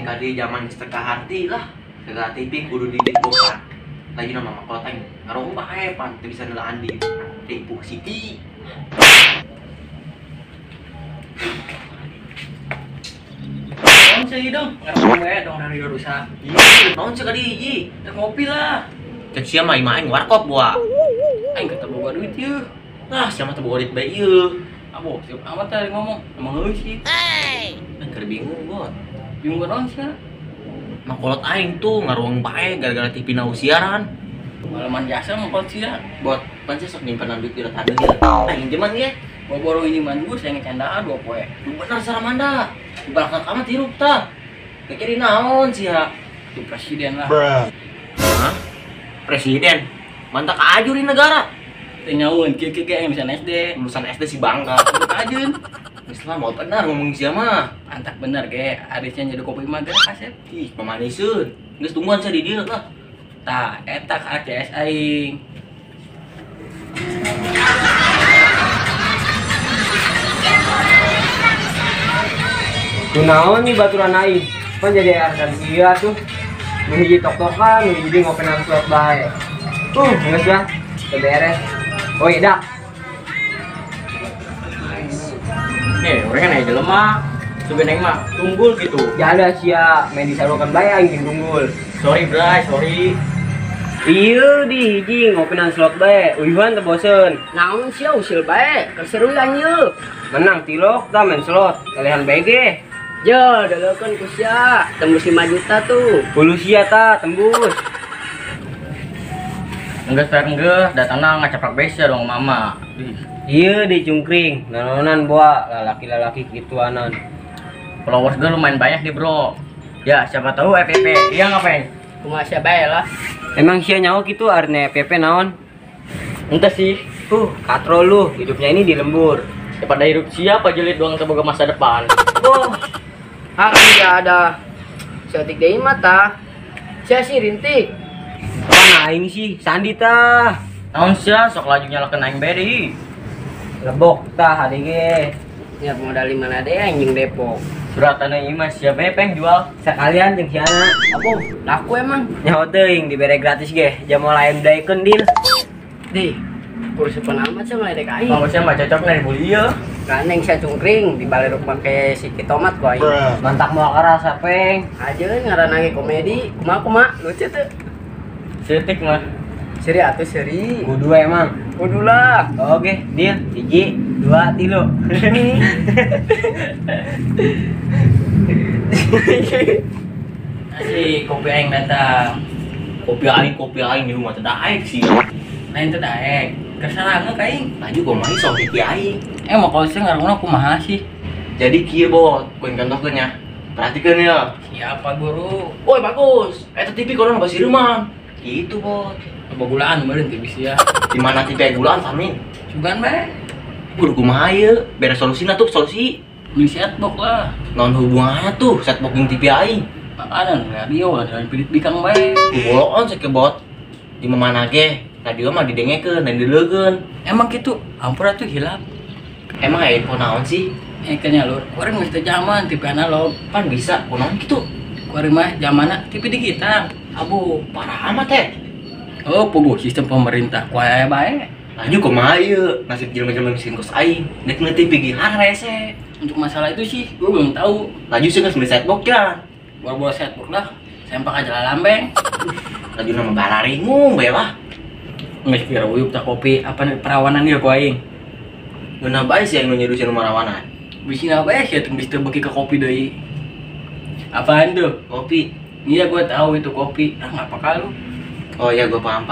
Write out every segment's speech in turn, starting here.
tadi zaman setengah hati lah. Setengah TV kudu dibuka. Lagi nama makoteng. Ngarong bae pan teu bisa nelaan di Depok City. Naon sih dong? Ngarong bae dong dari rusak. Iya, naon sih kadi hiji? Teh ngopi lah. Cek sia mah main warkop gua. Aing kata boga duit yeuh. Nah, sia mah teu boga duit bae ieu. Abo, siap amat tadi ngomong. Emang heuh sih. Aing keur bingung, Bot. Bingung naon sih? Makolot aing tuh ngaruang bae gara-gara TV na siaran. Malaman jasa mah sih ya. Bot, pancen sok nyimpen duit di retane ieu. Aing jeman ge. Boro ini man gue saya ngecandaan 2 poe. Bener Saramanda. Di belakang kamar tirup tah. Kira naon sih ya? Itu presiden lah. Hah? Presiden? Mantak aju di negara. Teu nyaun kieu yang bisa SD. Lulusan SD si bangga. Ajeun. Islam mau benar ngomong sia mah. Antak bener ge, arisnya jadi kopi mah geus kasep. Ih, pemaniseun. Geus tungguan saya di dieu lah. Tah, eta ka CS aing. Kunaon nih baturan aing? Kan jadi arkan iya tuh. Nuhiji tok-tokan, nuhiji ngopenan slot bae. Geus ya. Teu beres. Oh iya, dak. Orang kan aja lemah. Sebenarnya mah tunggul gitu. Ya ada sia main disarukan bae aing tunggul. Sorry, Bray, sorry. Iya di hiji ngopenan slot bae. Uyuhan teu bosen. Naon sia usil bae, keseruan yeuh. Menang tilok tah main slot. Kalian BG. Je, dalekeun ku sia, tembus 5 juta tuh. Hulu sia tah tembus. Enggak fair enggak, datangna ngacapak besa dong mama. Iya di cungkring. Nanonan boa lalaki-lalaki gituanan. Followers gue lumayan banyak nih bro. Ya siapa tahu FVP, iya ngapain? Kumaha sia bae lah. Emang sia nyawa gitu arne PP naon? Entah sih. Katro lu, hidupnya ini di lembur. Daripada hidup siapa julid doang semoga masa depan. Oh. Hak dia ada. Setik deui mata. Sia si rintik. Mana aing sih? Sandi tah. Tahun sia sok laju nyalakeun aing beri. Lebok tah ADG. Ya modal 5 na deh anjing Depok. Suratana ieu siapa peng jual? Sekalian jeung siana. Apa? Laku emang. Nyaho teuing dibere gratis ge. Jamu lain daekeun deal. Di. Kursupan amat sama ledek aing. Mau sia mah cocok na dibeli ieu. Kaneng sia cungkring dibaleruk make siki tomat ku aing. Mantak moal karasa peng. Ajeun ngaranna ge komedi. Kumaha lucu teu. Setik mah. Seri atuh seri. Kudu emang. Kudu lah. Oke, deal. 1, 2, 3. Asik kopi aing datang. Kopi aing di rumah teu daek sih. Lain teh daek. Kesalahan ka aing. Laju gua main sok TV aing. Mau kalau saya ngarungna kumaha sih? Jadi kieu Bot, poin contohkeun nya. Perhatikeun ya. Siapa guru? Woi bagus. Eta TV konon basi rumah. Gitu Bot. Bogulaan meureun teh bisa ya. Di mana TV gulaan Farmin? Sugan bae. Kudu kumaha ieu? Beres solusina tuh solusi. Beli setbox lah. Non hubungannya tuh setbox jeung TV aing. Makanan radio lah dan pilih bikang bae. Kubolon sih ke Bot. Di mana ge? Radio mah didengekeun dan dileukeun. Emang gitu, ampura tuh hilap. Emang aya info naon sih? Kayaknya lur, kuring mesti zaman TV analog. Pan bisa kunaon gitu. Kuring mah zamanna TV digital. Abu, parah amat teh. Oh, pogo sistem pemerintah. Kuaya bae. Laju kumaha ieu? Nasib jelema-jelema miskin kos aing. Nek nge TV ge rese. Untuk masalah itu sih, gue belum tahu. Laju sih geus beli setbox ya. Bawa setbox lah. Sempak aja lah lambeng. Laju nama bararingung bae lah. Nggak kira uyup tak kopi apa nih perawanan dia ku aing. Geuna bae sih anu nyedusin nomor rawanan. Bisina bae sih teu bisa bagi ke kopi deui. Apaan tuh? Kopi. Iya gua tahu itu kopi. Ah ngapa kalau? Oh iya gua paham.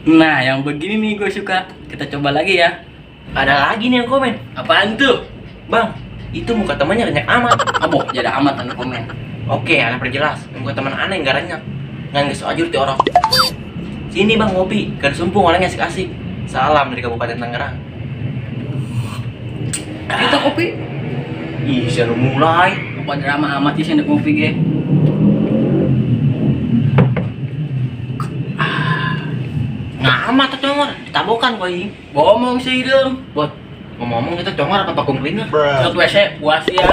Nah, yang begini nih gue suka. Kita coba lagi ya. Ada lagi nih yang komen. Apaan tuh? Bang, itu muka temannya renyak amat. Abo, jadi amat anu komen. Oke, ana perjelas. Muka teman aneh enggak renyak. Ngan geus ajur ti orang. Sini Bang ngopi, keur sumpung orangnya asik-asik. Salam dari Kabupaten Tangerang. Kita kopi. Ih, siapa mulai? Apa drama amat sih sendok ngopi ge. Ngamat tuh congor, ditabokan kok ini. Ngomong sih dong. Buat ngomong-ngomong kita congor apa pakung kelinga? Ke WC puas ya.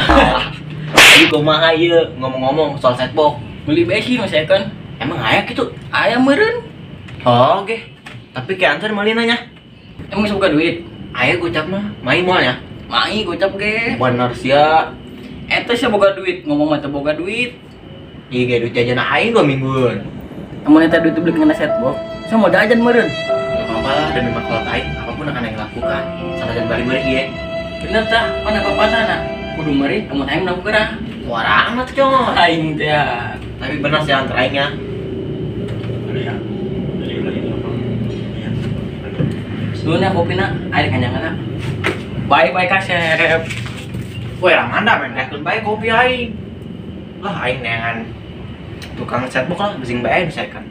Ayo Jadi kumaha ieu ngomong-ngomong soal setbox. Beli besi nu second. Emang aya gitu? Aya meureun. Oh, oke. Tapi ke antar mali nanya. Emang suka duit? Aya gocap mah, main moalnya. Mai gocap ge. Bener sia. Eta sia boga duit, ngomong mah teu boga duit. Ieu ge duit jajan aing 2 mingguan. Amun eta duit beli kena setbox, saya mau jajan meureun. Enggak apa-apa lah demi makhluk aing, apapun akan aing lakukan. Sanajan bari-bari ieu. Bener tah, mana papatana? Kudu meuri amun aing menang gerah. Wara amat coy. Aing teh. Tapi bener sih antar aingnya. Sebenarnya kopina air kanyangan. Baik-baik kasep. Woi, Ramanda men, rekun bae kopi aing. Lah aing neangan tukang setbox lah, bising bae disekan.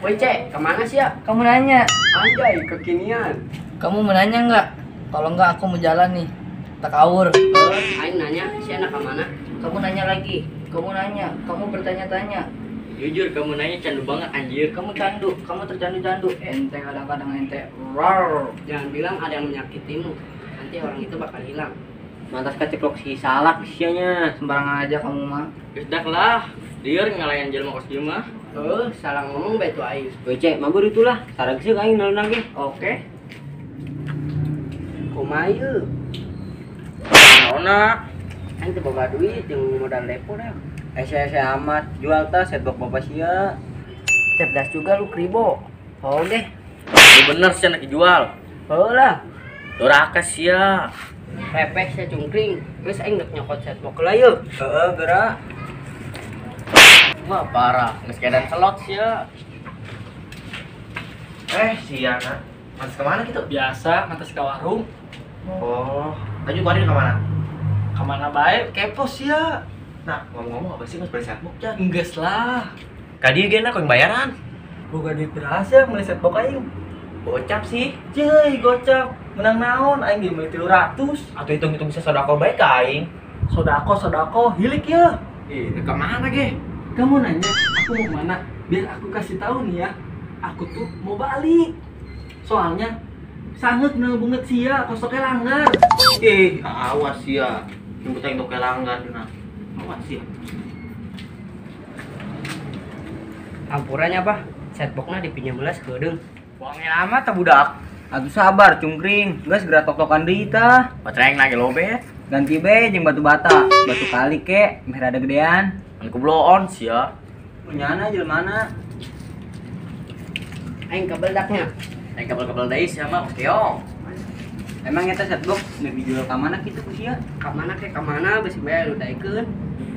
Woi Cek, kemana sih ya? Kamu nanya. Anjay, kekinian. Kamu mau nanya nggak? Kalau nggak aku mau jalan nih. Tak awur. Aing nanya, si anak kemana? Kamu nanya lagi. Kamu nanya. Kamu bertanya-tanya. Jujur kamu nanya candu banget anjir. Kamu candu. Kamu tercandu-candu. Ente kadang-kadang ente. Rar. Jangan bilang ada yang menyakitimu. Nanti orang itu bakal hilang. Mantas keceklok si salak sianya. Sembarangan aja kamu mah. Geus lah. Dieur ngalayan jelema kos ieu mah. Salah ngomong betu aing. Woi cek, mabur itulah. Sarag sih aing nalun lagi. Oke. Kumaha ieu? Naonna? Aing teu boga duit jeung modal depo dah. Ese amat jual tas setbox bapak sia. Cerdas juga lu kribo. Oh deh. Lu bener sih anak dijual. Heulah, Doraka sia. repek saya cungkring. Geus aing rek nyokot setbox lah yeuh. Heeh, geura. Wah parah, geus keadaan selot sia. Si Yana. Mas kemana gitu? Biasa ngantos ka warung. Oh, Aju kemarin kemana? Kemana bae? Kepo sia. Nah, ngomong-ngomong apa sih mas beli setbox Jan? Enggeus lah. Kadi gena kau yang bayaran? Boga duit berhasil beli setbox aing. Gocap sih. Jeuy, gocap. Menang naon aing ge meuli 300. Atau hitung-hitung bisa sodako baik ka aing. Sodako, hilik ya. Kemana ge? Kamu nanya, aku mau kemana? Biar aku kasih tahu nih ya. Aku tuh mau balik. Soalnya sangat kenal banget sia, kosoknya langgar. Awas ya. Yang kita untuk kelanggan nah. Awas ya. Ampurannya apa? Setboxna dipinjam belas keudeng. Uangnya lama tak budak. Atuh sabar cungkring, geus geura tok-tokan deui tah. Patreng lagi lobe. Ganti be jeung batu bata, batu kali ke, meh rada gedean. Kan kubloon sia. Punyana jelmana. Aing kebeldaknya. Aing kabel-kabel deui sia mah keong. Emang eta setbox nu dijual ka mana kitu ku sia? Kamana ke kamana besi bae lu daekeun.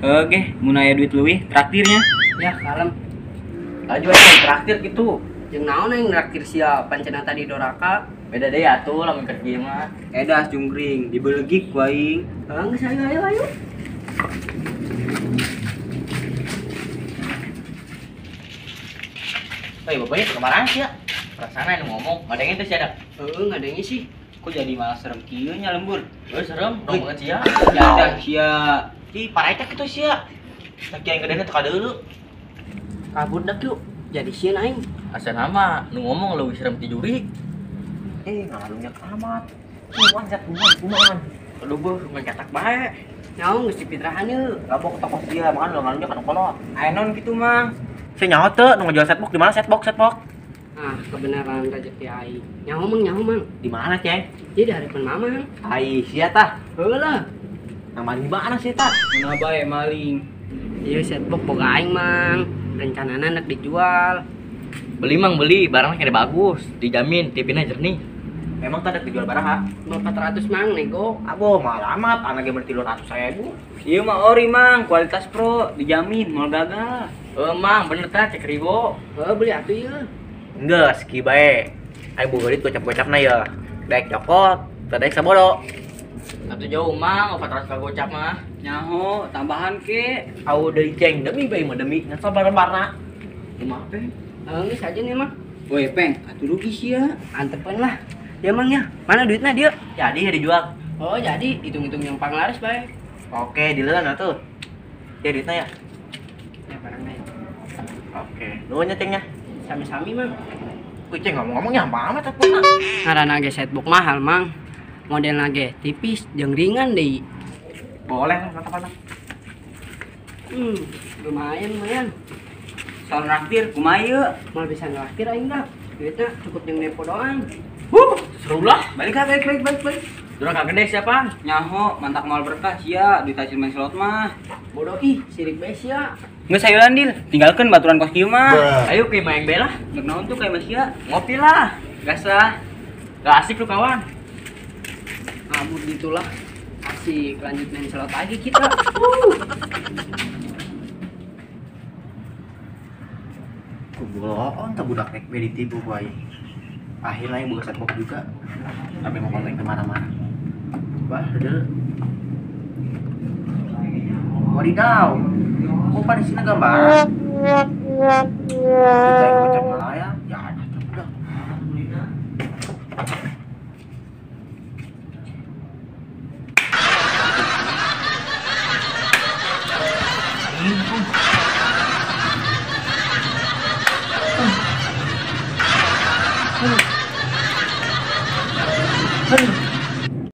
Oke, mun aya duit leuwih traktirnya. Ya kalem. Aju aing traktir gitu. Jeung naon aing nraktir sia pancena tadi doraka. Beda deh atuh lamun kerja mah. Edas cungkring, dibelegik ku aing. Geus ayo. Bapaknya tuh kemarin sih ya. Perasaan aing ngomong, ngadengin tuh sih ada. Ngadengnya sih. Kok jadi malah serem kieu nya lembur? Serem, dong banget sih ya. Ya sia. Ih, paraita gitu sih ya. Lagi yang gedean teka deulu. Kabur dak yuk. Jadi sieun aing. Asa nama, nu ngomong lu serem tijuri. Ngalunya amat. Kuman zat kuman. Aduh beuh, mencetak bae. Nyaho geus dipitrahan yeuh. Gabok toko dia makan lo ngalunya kan kolot. Aya naon kitu mang? Saya nyaho teu nu ngejual setbox di mana setbox? Ah, kebenaran rezeki aing. Nyaho mang. Di mana, Ceng? Jadi harapan mamang. Ai, sia tah. Heulah. Nang maling mana sih tah? Mana bae maling. Ieu setbox boga aing mang. Rencanana hendak dijual. Beli mang beli, barangnya kira bagus, dijamin tipina jernih. Memang tadi dijual baraha? 400 mang nego. Abo, mahal amat. Anak game 300.000. Ieu mah ori mang, kualitas pro, dijamin moal gagal. Mang bener tah cek ribo. Beli atuh ieu. Enggak, ski bae. Aing boga duit gocap-gocapna ya. Daek cokot, daek sabodo. Atuh jauh mang, 400 ka gocap mah. Nyaho, tambahan ke. Au deui Ceng, demi bae mah demi. Ngan sabar-barna. Kumaha pe? Geus aja nih mah. Woi, Peng, atuh rugi sia. Antepan lah. Ya mang ya. Mana duitnya dia? Jadi ya dijual. Oh, jadi hitung-hitung yang panglaris bae. Oke, dileun atuh. Ya duitnya ya. Ya barangnya. Oke, nuhun Cengnya. Sami-sami mang. Wih, Ceng ngomong-ngomongnya apa amat atuh. Ngaranna ge setbox mahal mang. Modelna ge tipis jeung ringan deui. Boleh, mantap-mantap. Lumayan lumayan. Soal naktir kumaha? Mal bisa ngeraktir aing dah. Duitnya cukup jeung depo doang. Seru lah. Balik balik. Durang kagak gede siapa? Nyaho, mantak mal berkah sia, duit hasil main slot mah. Bodoh ih, sirik bae sia. Nggak sayuran Dil, tinggalkan baturan kos kieu mah. Ayo ke main bela. Nggak naon tuh kayak Mas sia. Ngopi lah. Gas lah. Gak asik lu kawan. Kabur gitulah. Asik lanjut main slot lagi kita. Kubuloon tak budak rek ditipu ku aing. Akhirnya yang buka setbox juga. Tapi mau kontak kemana-mana. Wah, dede. Wadidaw. Kok pada sini gambar? Kita yang kocak Malaya, ya ada udah. Aduh.